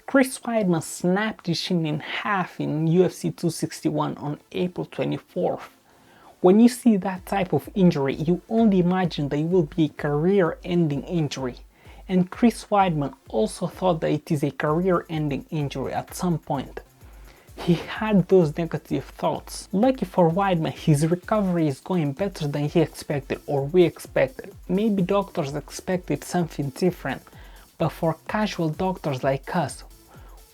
Chris Weidman snapped his shin in half in UFC 261 on April 24th. When you see that type of injury, you only imagine that it will be a career-ending injury. And Chris Weidman also thought that it is a career-ending injury at some point. He had those negative thoughts. Lucky for Weidman, his recovery is going better than he expected or we expected. Maybe doctors expected something different, but for casual doctors like us,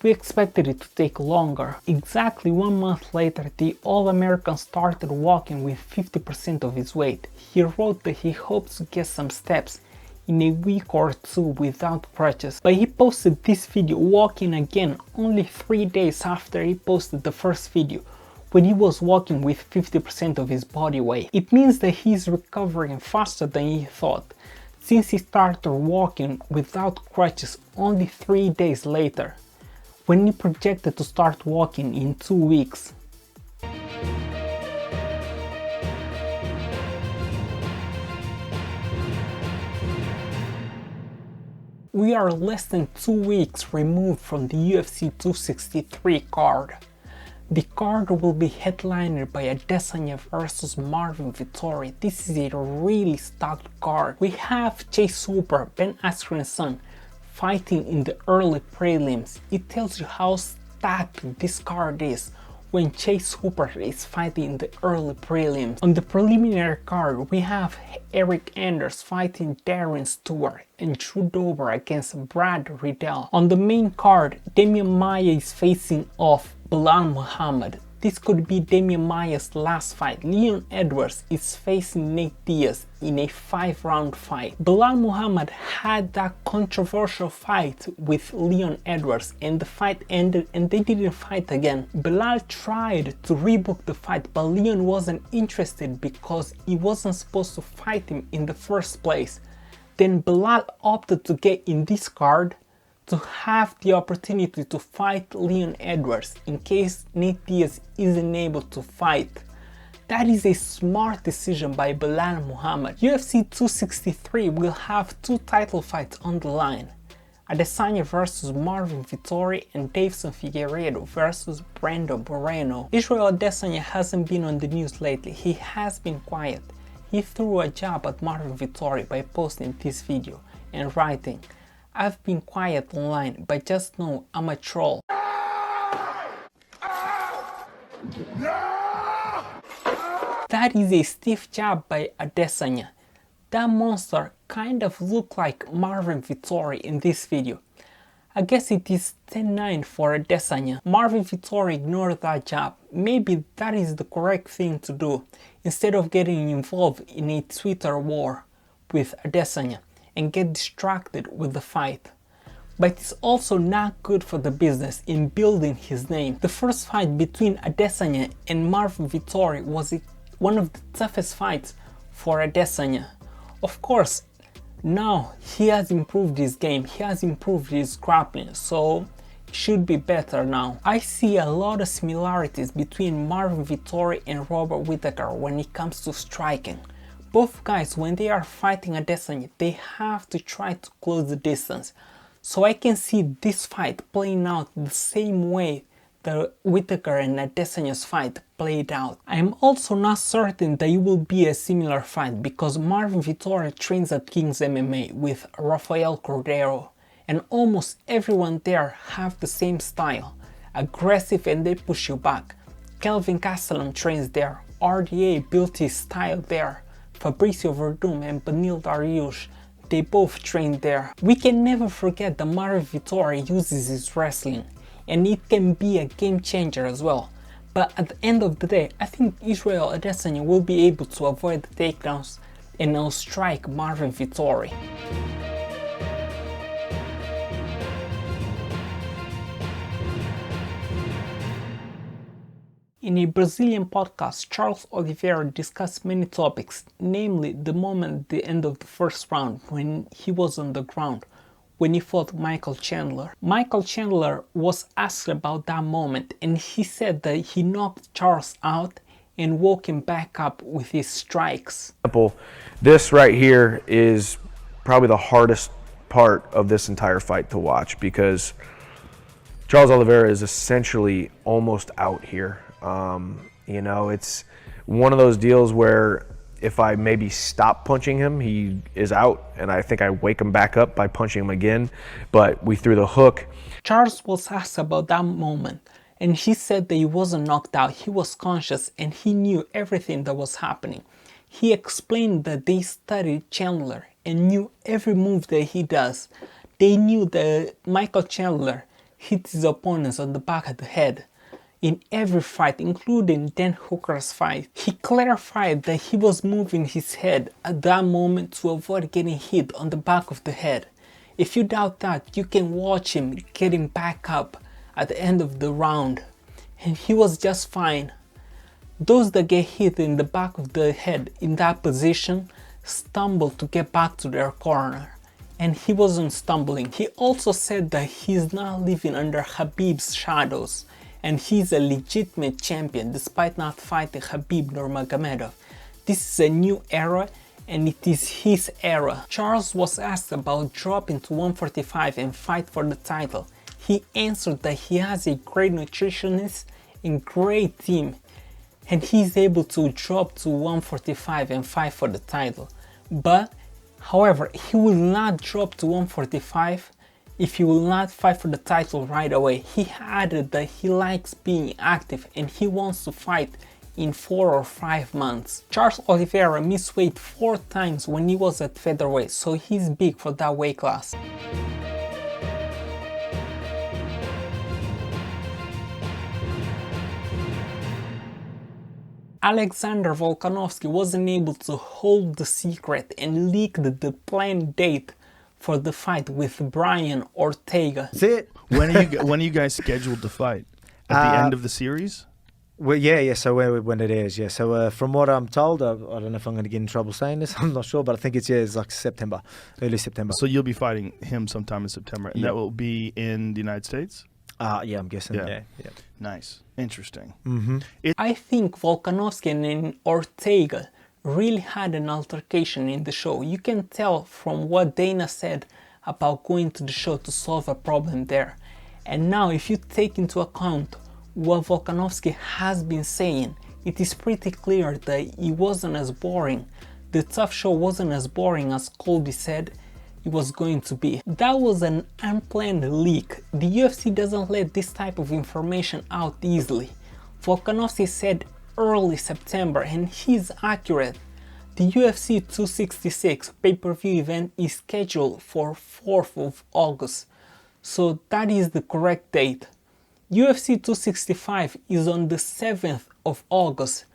we expected it to take longer. Exactly 1 month later, the All-American started walking with 50% of his weight. He wrote that he hopes to get some steps in a week or two without crutches, but he posted this video walking again only 3 days after he posted the first video, when he was walking with 50% of his body weight. It means that he's recovering faster than he thought, since he started walking without crutches only 3 days later, when he projected to start walking in 2 weeks. We are less than 2 weeks removed from the UFC 263 card. The card will be headlined by Adesanya vs Marvin Vettori. This is a really stacked card. We have Chase Hooper, Ben Askren's son, fighting in the early prelims. It tells you how stacked this card is when Chase Hooper is fighting in the early prelims. On the preliminary card, we have Eric Anders fighting Darren Stewart and Drew Dober against Brad Riddell. On the main card, Demian Maia is facing off Belal Muhammad. This could be Demian Maia's last fight. Leon Edwards is facing Nate Diaz in a 5-round fight. Belal Muhammad had that controversial fight with Leon Edwards and the fight ended and they didn't fight again. Belal tried to rebook the fight, but Leon wasn't interested because he wasn't supposed to fight him in the first place. Then Belal opted to get in this card to have the opportunity to fight Leon Edwards in case Nate Diaz isn't able to fight. That is a smart decision by Belal Muhammad. UFC 263 will have 2 title fights on the line. Adesanya vs Marvin Vettori and Deiveson Figueiredo vs Brandon Moreno. Israel Adesanya hasn't been on the news lately. He has been quiet. He threw a jab at Marvin Vettori by posting this video and writing, "I've been quiet online, but just know I'm a troll." That is a stiff jab by Adesanya. That monster kind of looked like Marvin Vettori in this video. I guess it is 10-9 for Adesanya. Marvin Vettori ignored that jab. Maybe that is the correct thing to do, instead of getting involved in a Twitter war with Adesanya and get distracted with the fight. But it's also not good for the business in building his name. The first fight between Adesanya and Marvin Vettori was one of the toughest fights for Adesanya. Of course, now he has improved his game, he has improved his grappling, so it should be better now. I see a lot of similarities between Marvin Vettori and Robert Whittaker when it comes to striking. Both guys, when they are fighting Adesanya, they have to try to close the distance. So I can see this fight playing out the same way the Whittaker and Adesanya's fight played out. I am also not certain that it will be a similar fight because Marvin Vettori trains at King's MMA with Rafael Cordero, and almost everyone there have the same style, aggressive and they push you back. Calvin Kattar trains there, RDA built his style there. Fabricio Verdum and Beneil Dariush, they both trained there. We can never forget that Marvin Vettori uses his wrestling, and it can be a game changer as well. But at the end of the day, I think Israel Adesanya will be able to avoid the takedowns and outstrike Marvin Vettori. In a Brazilian podcast, Charles Oliveira discussed many topics, namely the moment at the end of the first round when he was on the ground, when he fought Michael Chandler. Michael Chandler was asked about that moment and he said that he knocked Charles out and woke him back up with his strikes. This right here is probably the hardest part of this entire fight to watch because Charles Oliveira is essentially almost out here. You know, it's one of those deals where if I maybe stop punching him, he is out, and I think I wake him back up by punching him again, but we threw the hook. Charles was asked about that moment, and he said that he wasn't knocked out, he was conscious and he knew everything that was happening. He explained that they studied Chandler and knew every move that he does. They knew that Michael Chandler hits his opponents on the back of the head in every fight, including Dan Hooker's fight. He clarified that he was moving his head at that moment to avoid getting hit on the back of the head. If you doubt that, you can watch him getting back up at the end of the round, and he was just fine. Those that get hit in the back of the head in that position stumble to get back to their corner, and he wasn't stumbling. He also said that he's not living under Khabib's shadows, and he's a legitimate champion despite not fighting Khabib Nurmagomedov. This is a new era, and it is his era. Charles was asked about dropping to 145 and fight for the title. He answered that he has a great nutritionist and great team, and he's able to drop to 145 and fight for the title. But, however, he will not drop to 145 if he will not fight for the title right away. He added that he likes being active and he wants to fight in 4 or 5 months. Charles Oliveira missed weight 4 times when he was at featherweight, so he's big for that weight class. Alexander Volkanovski wasn't able to hold the secret and leaked the planned date for the fight with Brian Ortega. That's it. When are you guys scheduled to fight? At the end of the series? Well, yeah. So when it is, yeah. So from what I'm told, I don't know if I'm going to get in trouble saying this. I'm not sure, but I think it's like September, early September. So you'll be fighting him sometime in September, and Yeah. that will be in the United States? Yeah, I'm guessing. Yeah. Yeah. Nice. Interesting. Mm-hmm. I think Volkanovski and Ortega really had an altercation in the show. You can tell from what Dana said about going to the show to solve a problem there. And now if you take into account what Volkanovski has been saying, it is pretty clear that it wasn't as boring. The tough show wasn't as boring as Colby said it was going to be. That was an unplanned leak. The UFC doesn't let this type of information out easily. Volkanovski said early September, and he's accurate. The UFC 266 pay-per-view event is scheduled for 4th of August, so that is the correct date. UFC 265 is on the 7th of August,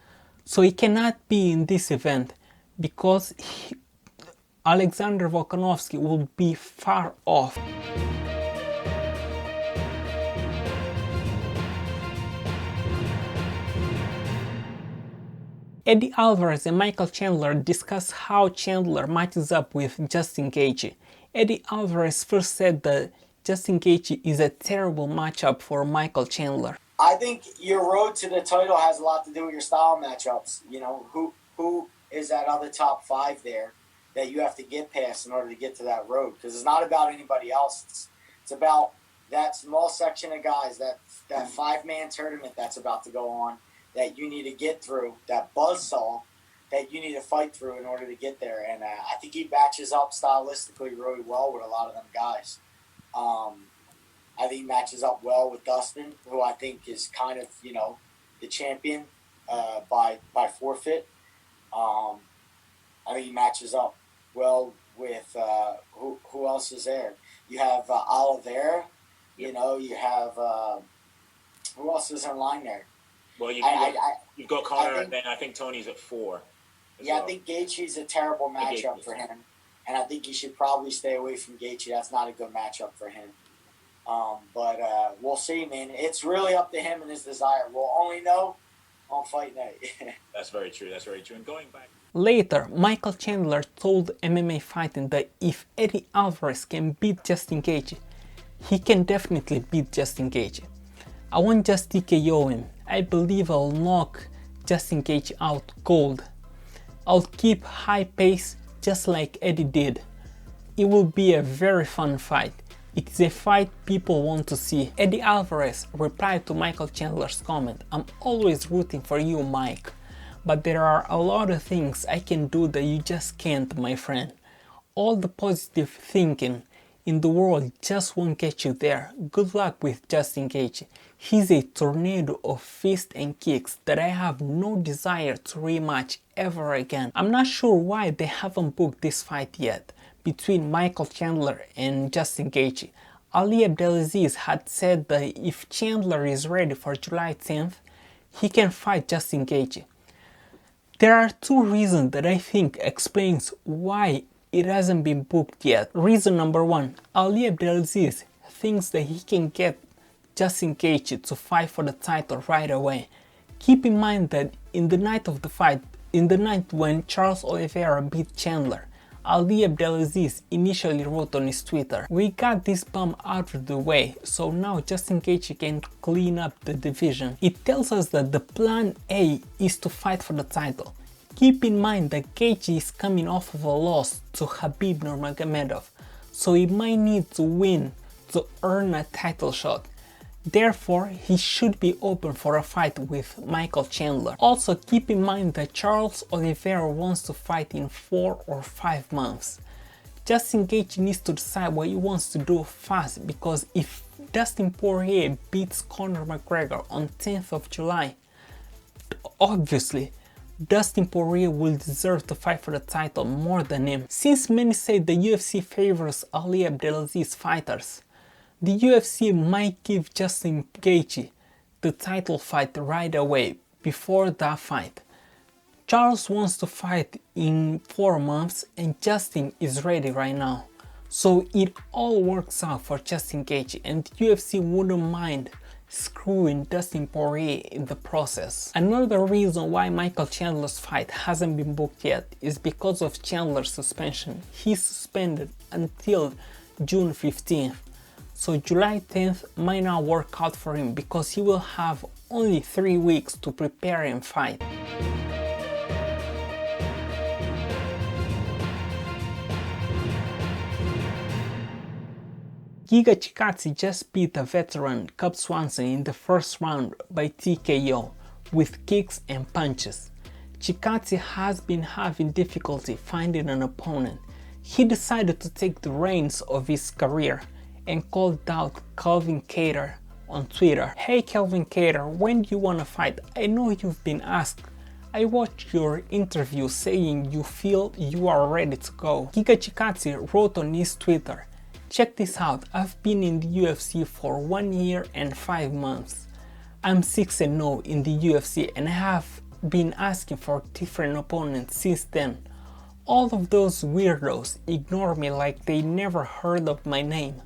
so he cannot be in this event because Alexander Volkanovski will be far off. Eddie Alvarez and Michael Chandler discuss how Chandler matches up with Justin Gaethje. Eddie Alvarez first said that Justin Gaethje is a terrible matchup for Michael Chandler. I think your road to the title has a lot to do with your style matchups. You know, who is that other top 5 there that you have to get past in order to get to that road? Because it's not about anybody else. It's about that small section of guys, that 5-man tournament that's about to go on, that you need to get through, that buzzsaw that you need to fight through in order to get there. And I think he matches up stylistically really well with a lot of them guys. I think he matches up well with Dustin, who I think is kind of, you know, the champion by forfeit. I think he matches up well with who else is there? You have Oliveira. You know, you have who else is in line there? Well, you've got Connor, and then I think Tony's at 4. Yeah, well. I think Gaethje's a terrible matchup for him, and I think he should probably stay away from Gaethje. That's not a good matchup for him. But we'll see, man. It's really up to him and his desire. We'll only know on fight night. That's very true. That's very true. And going back. Later, Michael Chandler told MMA Fighting that if Eddie Alvarez can beat Justin Gaethje, he can definitely beat Justin Gaethje. I won't just TKO him. I believe I'll knock Justin Gaethje out cold. I'll keep high pace just like Eddie did. It will be a very fun fight. It is a fight people want to see. Eddie Alvarez replied to Michael Chandler's comment, "I'm always rooting for you, Mike. But there are a lot of things I can do that you just can't, my friend. All the positive thinking in the world just won't get you there. Good luck with Justin Gaethje. He's a tornado of fists and kicks that I have no desire to rematch ever again." I'm not sure why they haven't booked this fight yet between Michael Chandler and Justin Gaethje. Ali Abdelaziz had said that if Chandler is ready for July 10th, he can fight Justin Gaethje. There are two reasons that I think explains why it hasn't been booked yet. Reason number one, Ali Abdelaziz thinks that he can get Justin Gaethje to fight for the title right away. Keep in mind that in the night of the fight, in the night when Charles Oliveira beat Chandler, Ali Abdelaziz initially wrote on his Twitter, "We got this bum out of the way, so now Justin Gaethje can clean up the division." It tells us that the plan A is to fight for the title. Keep in mind that Gaethje is coming off of a loss to Khabib Nurmagomedov, so he might need to win to earn a title shot. Therefore, he should be open for a fight with Michael Chandler. Also, keep in mind that Charles Oliveira wants to fight in 4 or 5 months. Justin Gaethje needs to decide what he wants to do fast, because if Dustin Poirier beats Conor McGregor on 10th of July, obviously Dustin Poirier will deserve to fight for the title more than him. Since many say the UFC favors Ali Abdelaziz fighters, the UFC might give Justin Gaethje the title fight right away before that fight. Charles wants to fight in 4 months and Justin is ready right now. So it all works out for Justin Gaethje, and the UFC wouldn't mind screwing Dustin Poirier in the process. Another reason why Michael Chandler's fight hasn't been booked yet is because of Chandler's suspension. He's suspended until June 15th. So July 10th might not work out for him because he will have only 3 weeks to prepare and fight. Giga Chikadze just beat a veteran Cub Swanson in the first round by TKO with kicks and punches. Chikadze has been having difficulty finding an opponent. He decided to take the reins of his career and called out Calvin Kattar on Twitter. "Hey Calvin Kattar, when do you wanna fight? I know you've been asked. I watched your interview saying you feel you are ready to go." Giga Chikadze wrote on his Twitter, "Check this out, I've been in the UFC for 1 year and 5 months. I'm 6-0 in the UFC and I have been asking for different opponents since then. All of those weirdos ignore me like they never heard of my name.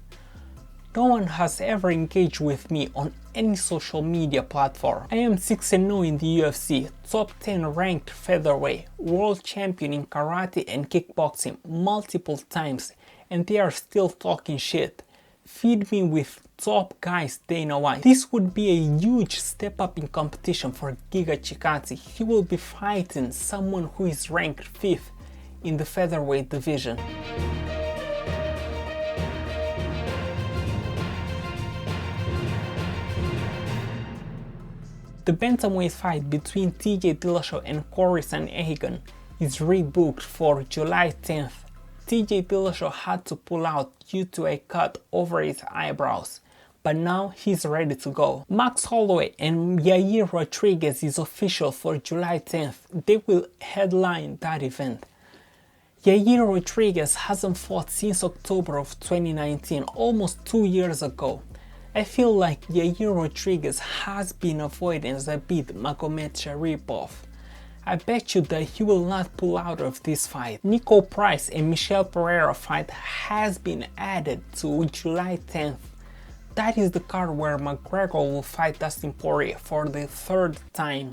No one has ever engaged with me on any social media platform. I am 6-0 in the UFC, top 10 ranked featherweight, world champion in karate and kickboxing multiple times, and they are still talking shit. Feed me with top guys Dana White." This would be a huge step up in competition for Giga Chikadze. He will be fighting someone who is ranked 5th in the featherweight division. The bantamweight fight between TJ Dillashaw and Corey Sandhagen is rebooked for July 10th. TJ Dillashaw had to pull out due to a cut over his eyebrows, but now he's ready to go. Max Holloway and Yair Rodriguez is official for July 10th. They will headline that event. Yair Rodriguez hasn't fought since October of 2019, almost 2 years ago. I feel like Yair Rodriguez has been avoiding Zabit Magomedsharipov. I bet you that he will not pull out of this fight. Nico Price and Michel Pereira fight has been added to July 10th. That is the card where McGregor will fight Dustin Poirier for the 3rd time.